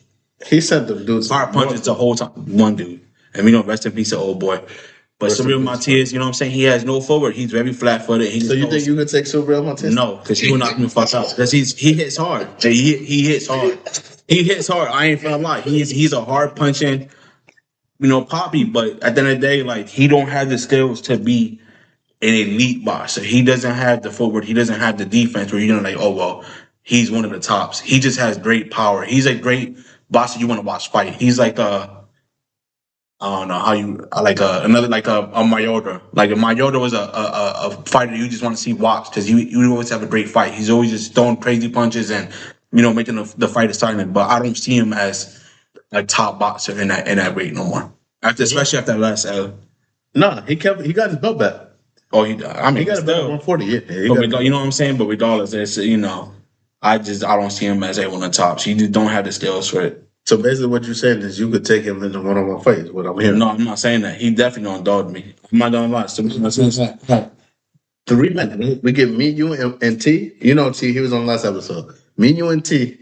He sent them dudes hard punches the whole time. One dude. And we know rest in peace to old boy. But Cyril Matias, you know what I'm saying? He has no forward. He's very flat footed. So you think you could take Surreal Martinez? No, because he will knock me the fuck out. Because he hits hard. He hits hard. He hits hard. I ain't gonna lie. He's a hard punching, poppy. But at the end of the day, like he don't have the skills to be an elite boxer. He doesn't have the forward. He doesn't have the defense where you're gonna like, oh well, he's one of the tops. He just has great power. He's a great boxer you want to watch fight. He's like I don't know how you another like a Mayoda. Like if Mayoda was a fighter you just want to see watch because you always have a great fight. He's always just throwing crazy punches and making the fight exciting. But I don't see him as a top boxer in that weight no more. Especially after that last L. No, he got his belt back. Oh, he got his belt at 140. Yeah, but you know what I'm saying. But regardless, it's I don't see him as one of the tops. He just don't have the skills for it. So basically, what you're saying is you could take him in the one-on-one fight. Is what I'm hearing. No, I'm not saying that. He definitely gonna dog me. I'm not gonna lie. So, 3 minutes. We get me, you, and T. You know T. He was on the last episode. Me, you, and T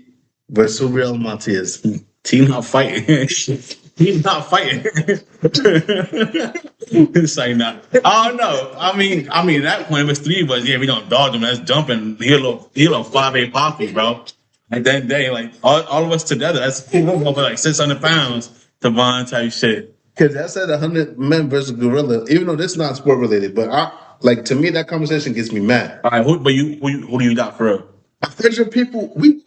versus Surreal Martinez. T not fighting. He's not fighting. It's like not. I don't know. I mean, at that point, it was 3 of us. Yeah, we don't dodge him. That's jumping. He a little 5'8" poppy, bro. Like that day, like all of us together, that's over like 600 pounds to bond type shit. Because I said 100 men versus gorilla, even though this is not sport related, but to me that conversation gets me mad. All right, who do you got for real? 100 people. In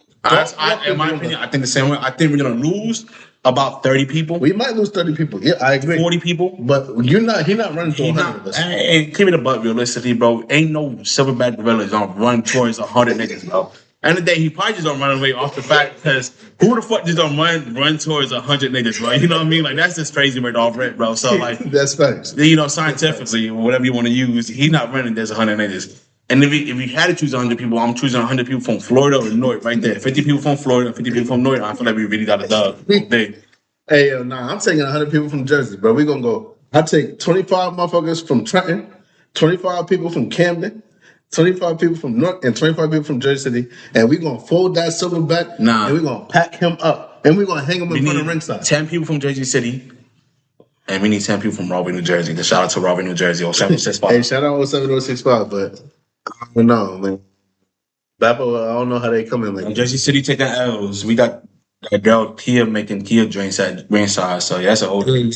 my opinion, I think the same way. I think we're gonna lose about 30 people. We might lose 30 people. Yeah, I agree. 40 people. But he's not running to 100 of us. And keep it a buck realistically, bro. Ain't no silverback gorillas gonna run towards 100 niggas, bro. End of the day, he probably just don't run away off the fact because who the fuck just don't run towards 100 niggas, bro? You know what I mean? Like that's just crazy right off rip, bro. So like that's facts. Scientifically or whatever you want to use, he's not running. There's 100 niggas. And if he had to choose 100 people, I'm choosing 100 people from Florida or North, right there. 50 people from Florida, 50 people from North. I feel like we really got a dub. Hey, I'm taking 100 people from Jersey, bro. We gonna go. I take 25 motherfuckers from Trenton, 25 people from Camden. 25 people from North and 25 people from Jersey City, and we're gonna fold that silverback and we're gonna pack him up and we're gonna hang him in front of ringside. 10 people from Jersey City, and we need 10 people from Rahway, New Jersey. The shout out to Rahway, New Jersey, 07065. Hey, shout out 07065, but I don't know, man. Bappo, I don't know how they come in like Jersey City taking L's. We got that girl Kia making Kia drinks at ringside, so yeah, that's an old thing.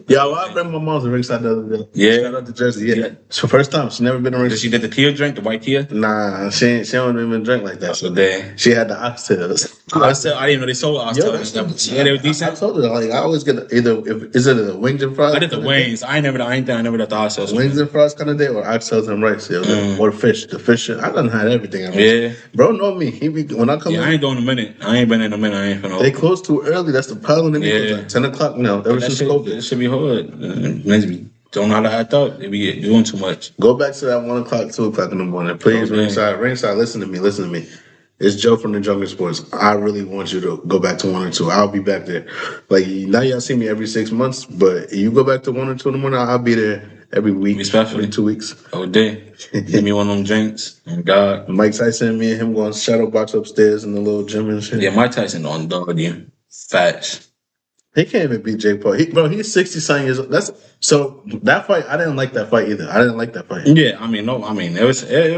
Yeah, I bring my mom's to ringside the other day. Yeah, shout out to Jersey. Yeah, it's her first time. She never been to ringside. She did the Kia drink, the white Kia. Nah, she don't even drink like that. So damn, she had the oxtails. I didn't know they sold oxtails. Yeah, they were decent. I told her like I always get is it the wings and fries? I did the wings. I never got the oxtails. Wings and fries kind of day, or oxtails and rice, or fish. The fish. I done had everything. Yeah, bro, know me. When I come, I ain't going a minute. I ain't been in a minute. I ain't finna. They close too early. That's the problem. Like 10 o'clock now. Ever since COVID, it should be hard. Don't know how to act up. They be doing too much. Go back to that 1 o'clock, 2 o'clock in the morning, please. Ringside. Listen to me. It's Joe from the Drunk Sports. I really want you to go back to 1 or 2. I'll be back there. Like now, y'all see me every 6 months, but you go back to 1 or 2 in the morning, I'll be there every week, especially 2 weeks. Oh, day. Give me one of them drinks. Oh God. Mike Tyson, me and him going shadow box upstairs in the little gym and shit. Yeah, Mike Tyson on dog you. Facts. He can't even beat Jake Paul. He's 60-something years old. So that fight, I didn't like that fight either. Yeah, it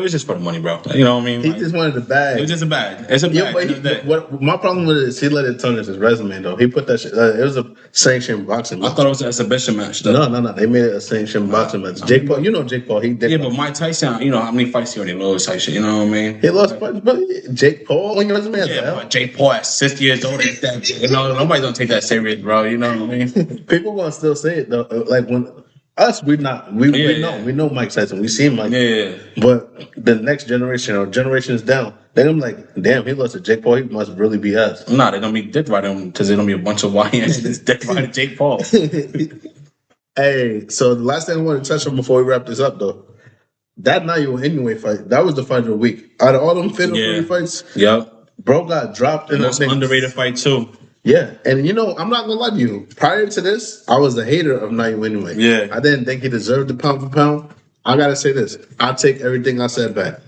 was just for the money, bro. You know what I mean? He just wanted the bag. It was just a bag. It's a bag. But my problem with it is he let it tarnish his resume, though. He put that shit. It was a sanctioned boxing match. I thought it was an exhibition match, though. No. They made it a sanctioned boxing match. Jake Paul, Jake Paul, he did. Yeah, but Mike Tyson, you know how many fights he already lost, type shit. You know what I mean? He lost fights, but Jake Paul on your resume. Yeah, but Jake Paul at 60 years old, nobody's gonna take that serious, bro. You know what I mean? People gonna still say it though. Like when us, we know Mike Tyson. We see him like, but the next generation or generations down, Then I'm like, damn, he lost to Jake Paul. He must really be us. Nah, they're gonna be dick riding him because they're gonna be a bunch of YNs that's dick riding Jake Paul. Hey, so the last thing I want to touch on before we wrap this up, though, that Nayo anyway fight, that was the fight of the week. Out of all them fatal 3 fights, bro got dropped in most underrated fight too. Yeah, and you know, I'm not gonna lie to you. Prior to this, I was a hater of Nayo anyway. Yeah, I didn't think he deserved the pound for pound. I gotta say this: I take everything I said back.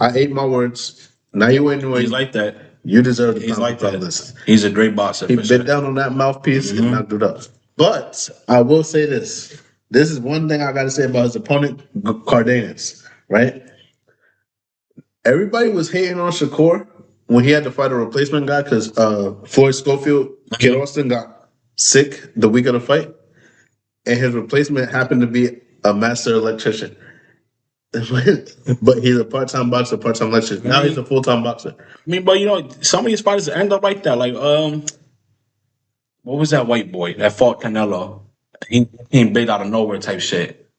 I ate my words. Nayo anyway. He's like that. You deserve the He's pound like for pound. that. Listen, he's a great boxer. he bit down on that mouthpiece and knocked it up. But I will say this: this is one thing I gotta say about his opponent, Cardenas. Right? Everybody was hating on Shakur when he had to fight a replacement guy because Floyd Schofield, Kid Austin got sick the week of the fight, and his replacement happened to be a master electrician. But he's a part-time boxer, part-time electrician. Now he's a full-time boxer. I mean, but you know, some of these fighters end up like that. Like, what was that white boy that fought Canelo? He came big out of nowhere type shit.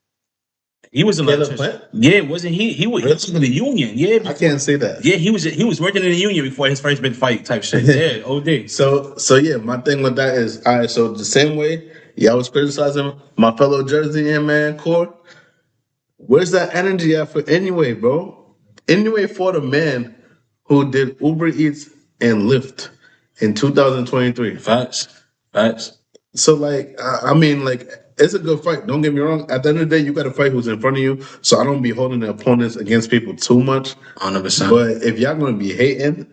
He was an electrician. Yeah, wasn't he? He was in the union. Yeah, I can't say that. Yeah, he was working in the union before his first big fight type shit. Yeah, OD. So yeah, my thing with that is, all right. So the same way y'all was criticizing my fellow Jerseyan man, Core. Where's that energy at for anyway, bro? Anyway, for the man who did Uber Eats and Lyft in 2023. Facts. So like, I mean, like, it's a good fight. Don't get me wrong. At the end of the day, you got to fight who's in front of you. So I don't be holding the opponents against people too much. 100%. But if y'all gonna be hating,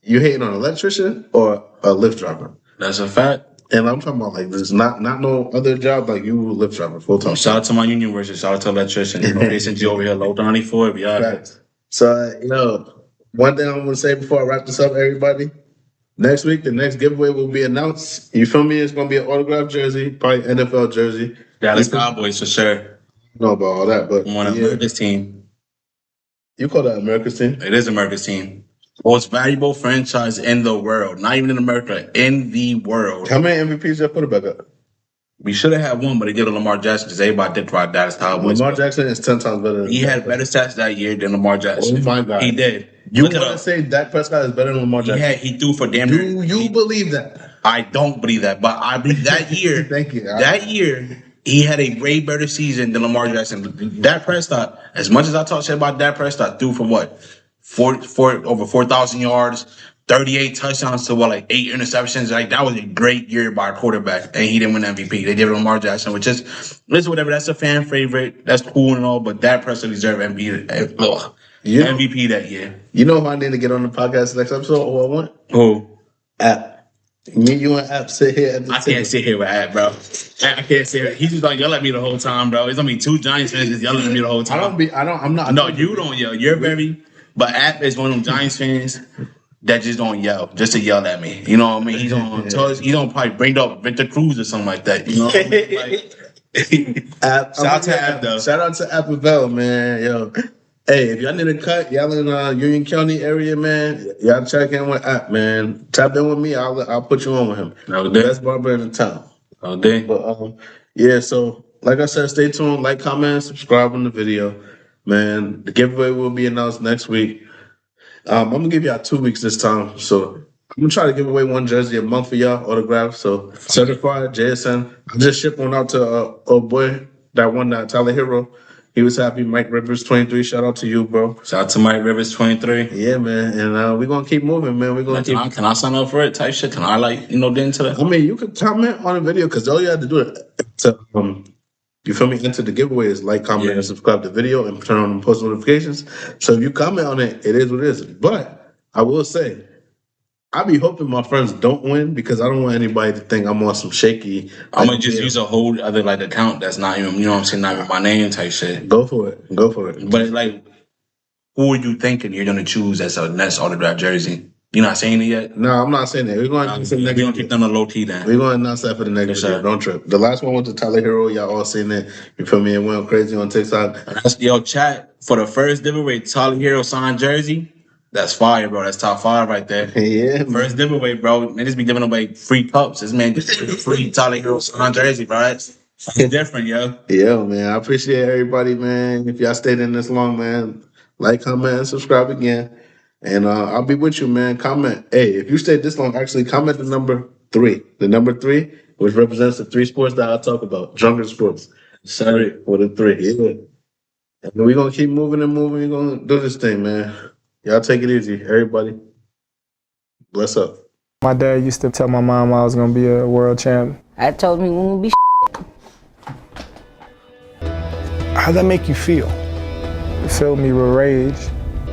you hating on an electrician or a Lyft driver. That's a fact. And I'm talking about like there's not no other job like you Lyft driver full time. Shout out to my union workers. Shout out to electrician. You know, they sent you over here low 94. Yeah. Facts. So one thing I'm gonna say before I wrap this up, everybody. Next week, the next giveaway will be announced. You feel me? It's gonna be an autographed jersey, probably NFL jersey. Dallas Cowboys for sure. I don't know about all that, but one of America's team. You call that America's team? It is America's team. Most valuable franchise in the world. Not even in America, in the world. How many MVPs that quarterback got? We should have had one, but he did Lamar Jackson because everybody did ride Dallas Cowboys. Lamar Jackson is 10 times better than he had better stats that year than Lamar Jackson. Oh my God. He did. You want to say Dak Prescott is better than Lamar Jackson? He threw for damn near. Do you believe that? I don't believe that, but I believe that year. Thank you. That year, he had a way better season than Lamar Jackson. Dak Prescott, as much as I talk shit about Dak Prescott, threw for what? Over 4,000 yards, 38 touchdowns to 8 interceptions. Like that was a great year by a quarterback, and he didn't win MVP. They gave it to Lamar Jackson, which is whatever. That's a fan favorite. That's cool and all, but Dak Prescott deserved MVP that year. You know who I need to get on the podcast next episode? Who I want? Who? App. Me, you, and App sit here at the table. Can't sit here with App, bro. I can't sit here. He's just gonna yell at me the whole time, bro. It's gonna be two Giants fans just yelling at me the whole time. I'm not. No, you don't yell. You're very. But App is one of them Giants fans that just don't yell, just to yell at me. You know what I mean? He don't probably bring up Victor Cruz or something like that. You know what I mean? App, shout out to App though. Shout out to App Bell, man. Yo. Hey, if y'all need a cut, y'all in Union County area, man, y'all check in with App, man. Tap in with me, I'll put you on with him. No the best barber in the town. All day. But yeah, so like I said, stay tuned, like, comment, subscribe on the video. Man, the giveaway will be announced next week. I'm gonna give y'all 2 weeks this time. So I'm gonna try to give away one jersey a month for y'all, autograph. So certified JSN. I just shipped one out to a boy that won that Tyler Hero. He was happy. Mike Rivers 23. Shout out to you, bro. Shout out to Mike Rivers 23. Yeah, man. And we're gonna keep moving, man. We're gonna Can I sign up for it? Type shit. Can I get into that? I mean, you can comment on the video because all you have to do is to you feel me? Enter the giveaway is like, comment, and subscribe to the video and turn on post notifications. So if you comment on it, it is what it is. But I will say, I be hoping my friends don't win because I don't want anybody to think I'm on some shaky. I'm gonna just use a whole other account that's not even, you know what I'm saying, not even my name type shit. Go for it. But who are you thinking you're gonna choose as a next autograph jersey? You're not saying it yet? No, I'm not saying that. We're going to keep them on the low key then. We're going to announce that for the next video. Don't trip. The last one was the Tyler Hero. Y'all all seen it. You feel me? It went crazy on TikTok. Yo, chat, for the first giveaway, Tyler Hero signed jersey. That's fire, bro. That's top 5 right there. Yeah. First giveaway, bro. Man, just be giving away free cups. This man just free Tyler Hero signed jersey, bro. It's different, yo. Yo, man. I appreciate everybody, man. If y'all stayed in this long, man, like, comment, and subscribe again. And I'll be with you, man. Comment. Hey, if you stayed this long, actually comment the number 3. The number 3, which represents the 3 sports that I talk about. Drunken sports. Sorry for the 3. Yeah. And we're going to keep moving and moving. We're going to do this thing, man. Y'all take it easy. Everybody, bless up. My dad used to tell my mom I was going to be a world champ. I told him we won't be. How'd that make you feel? It filled me with rage.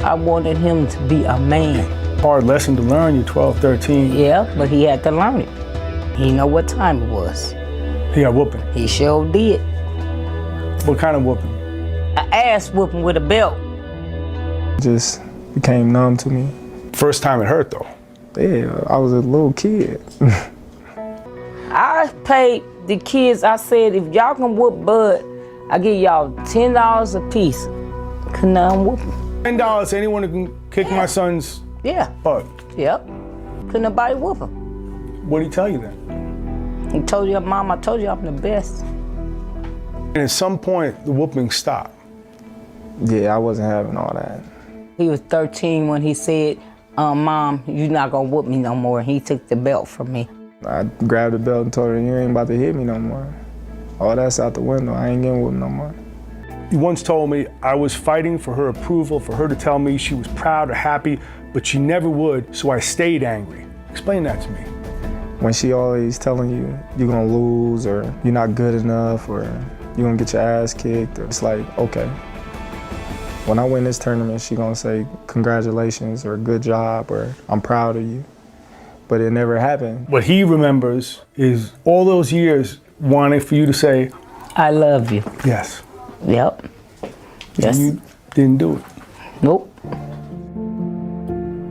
I wanted him to be a man. Hard lesson to learn, you're 12, 13. Yeah, but he had to learn it. He know what time it was. He got whooping. He sure did. What kind of whooping? An ass whooping with a belt. It just became numb to me. First time it hurt though. Yeah, I was a little kid. I paid the kids, I said, if y'all can whoop Bud, I give y'all $10 a piece. Couldn't none whoop him. $10, anyone who can kick my son's Yeah, butt. yep. Couldn't nobody whoop him. What did he tell you then? He told your mom, I told you I'm the best. And at some point, the whooping stopped. Yeah, I wasn't having all that. He was 13 when he said, Mom, you're not gonna whoop me no more. And he took the belt from me. I grabbed the belt and told her, you ain't about to hit me no more. All that's out the window. I ain't getting whooped no more. You once told me I was fighting for her approval, for her to tell me she was proud or happy, but she never would, so I stayed angry. Explain that to me. When she always telling you you're gonna lose or you're not good enough or you're gonna get your ass kicked, it's like, okay. When I win this tournament, she gonna say congratulations or good job or I'm proud of you. But it never happened. What he remembers is all those years wanting for you to say, I love you. yes. Yep. Yes. And you didn't do it. Nope.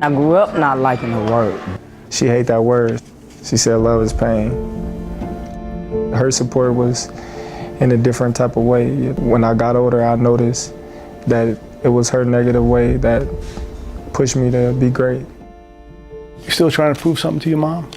I grew up not liking the word. She hate that word. She said love is pain. Her support was in a different type of way. When I got older, I noticed that it was her negative way that pushed me to be great. You still trying to prove something to your mom?